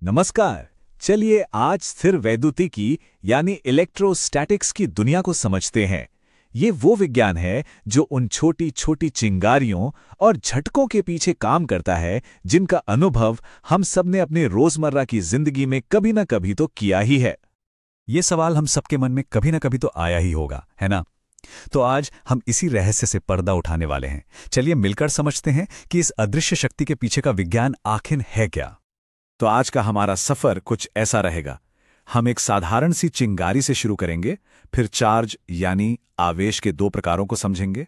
नमस्कार। चलिए आज स्थिर वैद्युतिकी यानी इलेक्ट्रोस्टैटिक्स की दुनिया को समझते हैं। ये वो विज्ञान है जो उन छोटी छोटी चिंगारियों और झटकों के पीछे काम करता है जिनका अनुभव हम सबने अपने रोजमर्रा की जिंदगी में कभी ना कभी तो किया ही है। ये सवाल हम सबके मन में कभी ना कभी तो आया ही होगा, है ना? तो आज हम इसी रहस्य से पर्दा उठाने वाले हैं। चलिए मिलकर समझते हैं कि इस अदृश्य शक्ति के पीछे का विज्ञान आखिर है क्या। तो आज का हमारा सफर कुछ ऐसा रहेगा। हम एक साधारण सी चिंगारी से शुरू करेंगे, फिर चार्ज यानी आवेश के दो प्रकारों को समझेंगे।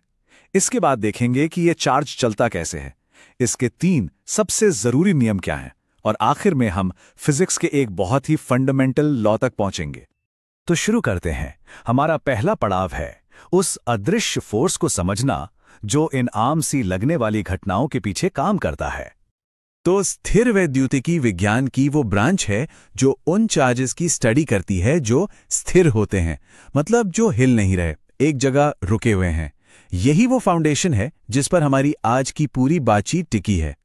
इसके बाद देखेंगे कि यह चार्ज चलता कैसे है, इसके 3 सबसे जरूरी नियम क्या हैं, और आखिर में हम फिजिक्स के एक बहुत ही फंडामेंटल लॉ तक पहुंचेंगे। तो शुरू करते हैं। हमारा पहला पड़ाव है उस अदृश्य फोर्स को समझना जो इन आम सी लगने वाली घटनाओं के पीछे काम करता है। तो स्थिर वैद्युतिकी विज्ञान की वो ब्रांच है जो उन चार्जेस की स्टडी करती है जो स्थिर होते हैं, मतलब जो हिल नहीं रहे, एक जगह रुके हुए हैं। यही वो फाउंडेशन है जिस पर हमारी आज की पूरी बातचीत टिकी है।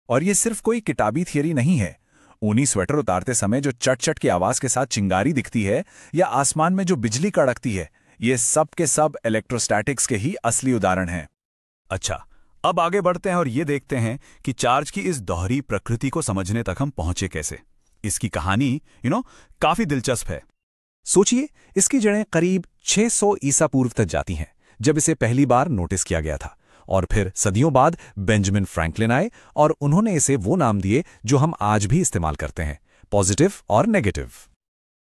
और ये सिर्फ कोई किताबी थियरी नहीं है। ऊनी स्वेटर उतारते समय जो चट चट की आवाज के साथ चिंगारी दिखती है या आसमान में जो बिजली कड़कती है, ये सब के सब इलेक्ट्रोस्टैटिक्स के ही असली उदाहरण हैं। अच्छा, अब आगे बढ़ते हैं और ये देखते हैं कि चार्ज की इस दोहरी प्रकृति को समझने तक हम पहुंचे कैसे। इसकी कहानी काफी दिलचस्प है। सोचिए, इसकी जड़ें करीब 600 ईसा पूर्व तक जाती हैं, जब इसे पहली बार नोटिस किया गया था। और फिर सदियों बाद बेंजामिन फ्रैंकलिन आए और उन्होंने इसे वो नाम दिए जो हम आज भी इस्तेमाल करते हैं, पॉजिटिव और नेगेटिव।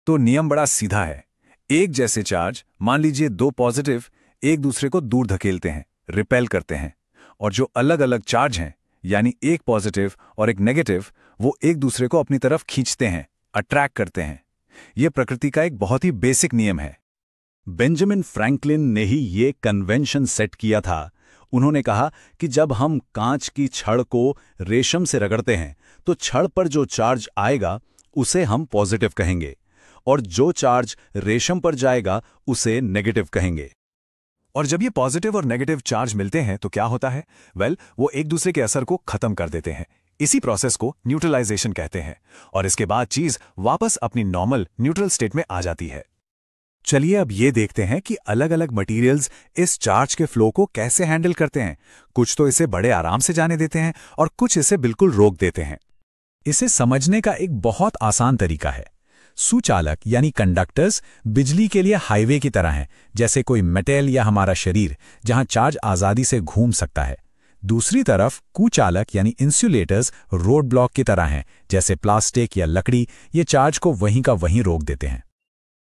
तो नियम बड़ा सीधा है। एक जैसे चार्ज, मान लीजिए 2 पॉजिटिव, एक दूसरे को दूर धकेलते हैं, रिपेल करते हैं। और जो अलग अलग चार्ज हैं, यानी एक पॉजिटिव और एक नेगेटिव, वो एक दूसरे को अपनी तरफ खींचते हैं, अट्रैक्ट करते हैं। यह प्रकृति का एक बहुत ही बेसिक नियम है। बेंजामिन फ्रैंकलिन ने ही ये कन्वेंशन सेट किया था। उन्होंने कहा कि जब हम कांच की छड़ को रेशम से रगड़ते हैं तो छड़ पर जो चार्ज आएगा उसे हम पॉजिटिव कहेंगे, और जो चार्ज रेशम पर जाएगा उसे नेगेटिव कहेंगे। और जब ये पॉजिटिव और नेगेटिव चार्ज मिलते हैं तो क्या होता है? वो एक दूसरे के असर को खत्म कर देते हैं। इसी प्रोसेस को न्यूट्रलाइजेशन कहते हैं, और इसके बाद चीज वापस अपनी नॉर्मल न्यूट्रल स्टेट में आ जाती है। चलिए अब ये देखते हैं कि अलग अलग मटेरियल्स इस चार्ज के फ्लो को कैसे हैंडल करते हैं। कुछ तो इसे बड़े आराम से जाने देते हैं और कुछ इसे बिल्कुल रोक देते हैं। इसे समझने का एक बहुत आसान तरीका है। सुचालक यानी कंडक्टर्स बिजली के लिए हाईवे की तरह हैं, जैसे कोई मेटल या हमारा शरीर, जहां चार्ज आजादी से घूम सकता है। दूसरी तरफ कुचालक यानी इंसुलेटर्स रोड ब्लॉक की तरह हैं, जैसे प्लास्टिक या लकड़ी। ये चार्ज को वहीं का वहीं रोक देते हैं।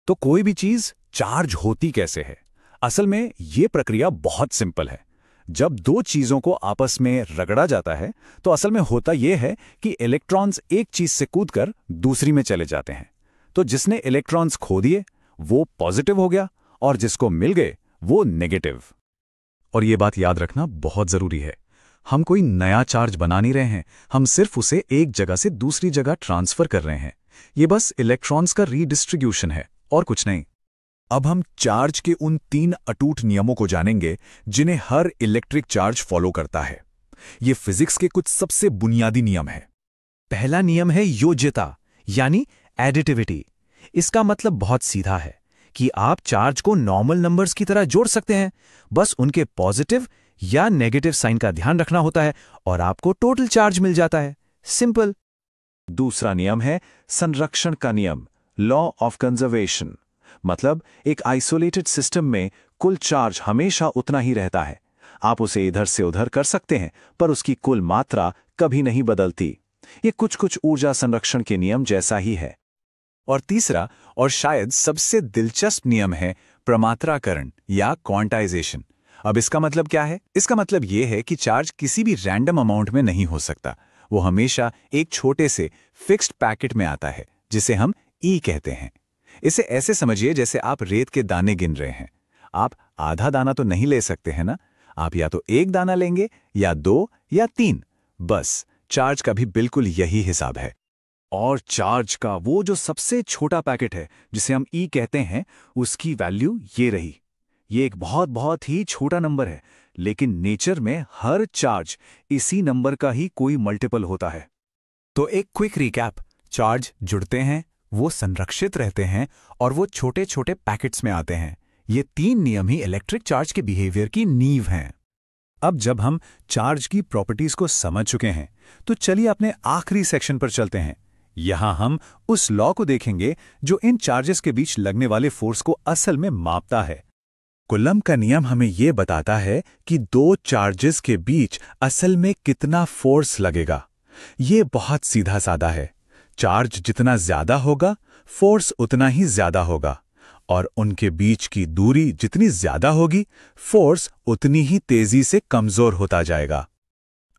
तो कोई भी चीज चार्ज होती कैसे है? असल में ये प्रक्रिया बहुत सिंपल है। जब 2 चीजों को आपस में रगड़ा जाता है तो असल में होता यह है कि इलेक्ट्रॉन्स एक चीज से कूदकर दूसरी में चले जाते हैं। तो जिसने इलेक्ट्रॉन्स खो दिए वो पॉजिटिव हो गया, और जिसको मिल गए वो नेगेटिव। और ये बात याद रखना बहुत जरूरी है। हम कोई नया चार्ज बना नहीं रहे हैं, हम सिर्फ उसे एक जगह से दूसरी जगह ट्रांसफर कर रहे हैं। ये बस इलेक्ट्रॉन्स का रीडिस्ट्रीब्यूशन है और कुछ नहीं। अब हम चार्ज के उन 3 अटूट नियमों को जानेंगे जिन्हें हर इलेक्ट्रिक चार्ज फॉलो करता है। ये फिजिक्स के कुछ सबसे बुनियादी नियम है। पहला नियम है योज्यता यानी एडिटिविटी। इसका मतलब बहुत सीधा है कि आप चार्ज को नॉर्मल नंबर्स की तरह जोड़ सकते हैं, बस उनके पॉजिटिव या नेगेटिव साइन का ध्यान रखना होता है और आपको टोटल चार्ज मिल जाता है। सिंपल। दूसरा नियम है संरक्षण का नियम, लॉ ऑफ कंजर्वेशन। मतलब एक आइसोलेटेड सिस्टम में कुल चार्ज हमेशा उतना ही रहता है। आप उसे इधर से उधर कर सकते हैं, पर उसकी कुल मात्रा कभी नहीं बदलती। ये कुछ ऊर्जा संरक्षण के नियम जैसा ही है। और तीसरा और शायद सबसे दिलचस्प नियम है प्रमात्राकरण या क्वांटाइजेशन। अब इसका मतलब क्या है? इसका मतलब यह है कि चार्ज किसी भी रैंडम अमाउंट में नहीं हो सकता। वो हमेशा एक छोटे से फिक्स्ड पैकेट में आता है, जिसे हम ई कहते हैं। इसे ऐसे समझिए जैसे आप रेत के दाने गिन रहे हैं। आप आधा दाना तो नहीं ले सकते हैं ना। आप या तो 1 दाना लेंगे या 2 या 3। बस चार्ज का भी बिल्कुल यही हिसाब है। और चार्ज का वो जो सबसे छोटा पैकेट है, जिसे हम ई कहते हैं, उसकी वैल्यू ये रही। ये एक बहुत बहुत ही छोटा नंबर है, लेकिन नेचर में हर चार्ज इसी नंबर का ही कोई मल्टीपल होता है। तो एक क्विक रिकैप। चार्ज जुड़ते हैं, वो संरक्षित रहते हैं और वो छोटे छोटे पैकेट्स में आते हैं। ये 3 नियम ही इलेक्ट्रिक चार्ज के बिहेवियर की नींव हैं। अब जब हम चार्ज की प्रॉपर्टीज को समझ चुके हैं तो चलिए अपने आखिरी सेक्शन पर चलते हैं। यहां हम उस लॉ को देखेंगे जो इन चार्जेस के बीच लगने वाले फोर्स को असल में मापता है। कूलम्ब का नियम हमें यह बताता है कि दो चार्जेस के बीच असल में कितना फोर्स लगेगा। ये बहुत सीधा साधा है। चार्ज जितना ज्यादा होगा, फोर्स उतना ही ज्यादा होगा, और उनके बीच की दूरी जितनी ज्यादा होगी, फोर्स उतनी ही तेजी से कमजोर होता जाएगा।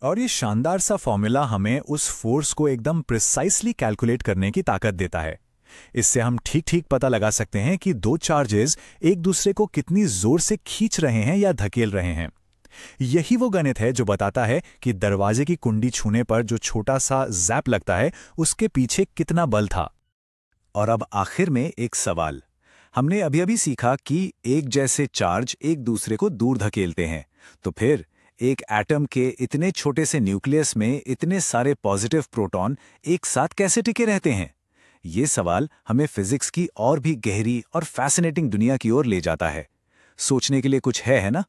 और ये शानदार सा फॉर्मूला हमें उस फोर्स को एकदम प्रिसाइसली कैलकुलेट करने की ताकत देता है। इससे हम ठीक ठीक पता लगा सकते हैं कि दो चार्जेस एक दूसरे को कितनी जोर से खींच रहे हैं या धकेल रहे हैं। यही वो गणित है जो बताता है कि दरवाजे की कुंडी छूने पर जो छोटा सा जैप लगता है, उसके पीछे कितना बल था। और अब आखिर में एक सवाल। हमने अभी अभी सीखा कि एक जैसे चार्ज एक दूसरे को दूर धकेलते हैं, तो फिर एक एटम के इतने छोटे से न्यूक्लियस में इतने सारे पॉजिटिव प्रोटॉन एक साथ कैसे टिके रहते हैं? ये सवाल हमें फिजिक्स की और भी गहरी और फैसिनेटिंग दुनिया की ओर ले जाता है। सोचने के लिए कुछ है ना?